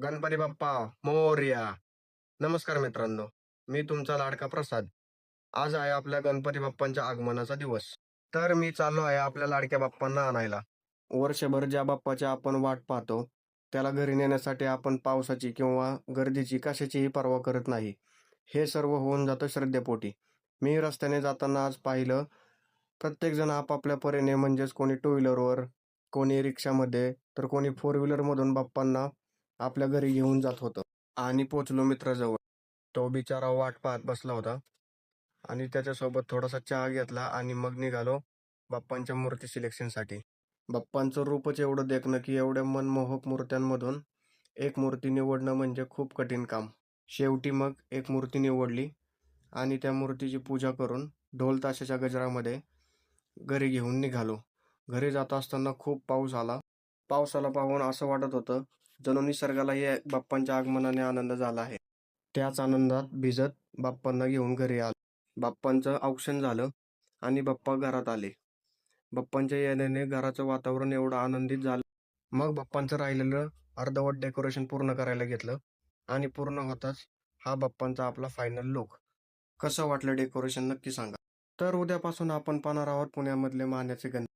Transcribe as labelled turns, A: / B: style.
A: गणपती बाप्पा मोरया. नमस्कार मित्रांनो, मी तुमचा लाडका प्रसाद. आज आहे आपल्या गणपती बाप्पांच्या आगमनाचा दिवस. तर मी चाललो आहे आपल्या लाडक्या बाप्पांना आणायला. वर्षभर ज्या बाप्पाची आपण वाट पाहतो, त्याला घरी नेण्यासाठी आपण पावसाची किंवा गर्दीची कशाचीही पर्वा करत नाही. हे सर्व होऊन जातं श्रद्धेपोटी. मी रस्त्याने जाताना आज पाहिलं, प्रत्येकजण आपापल्या परीने म्हणजेच कोणी टू व्हीलरवर, कोणी रिक्षामध्ये, तर कोणी फोर व्हीलरमधून बाप्पांना आपल्या घरी घेऊन जात होतं. आणि पोचलो मित्राजवळ. तो बिचारा वाट पाहत बसला होता आणि त्याच्यासोबत थोडासा चहा घेतला आणि मग निघालो बाप्पांच्या मूर्ती सिलेक्शनसाठी. बाप्पांचं रूपच एवढं देखणं की एवढ्या मनमोहक मूर्त्यांमधून एक मूर्ती निवडणं म्हणजे खूप कठीण काम. शेवटी मग एक मूर्ती निवडली आणि त्या मूर्तीची पूजा करून ढोल ताशाच्या गजरामध्ये घरी घेऊन निघालो. घरी जात असताना खूप पाऊस आला. पावसाला पाहून असं वाटत होतं जणू निसर्गालाही बाप्पांच्या आगमनाने आनंद झाला आहे. त्याच आनंदात भिजत बाप्पांना घेऊन घरी आलो. बाप्पांचं औक्षण झालं आणि बाप्पा घरात आले. बाप्पांच्या येण्याने घराचं वातावरण एवढं आनंदित झालं. मग बाप्पांचं राहिलेलं अर्धवट डेकोरेशन पूर्ण करायला घेतलं आणि पूर्ण होताच हा बाप्पांचा आपला फायनल लुक. कसं वाटलं डेकोरेशन नक्की सांगा. तर उद्यापासून आपण पाहणार आहोत पुण्यामधले मानाचे गणपती.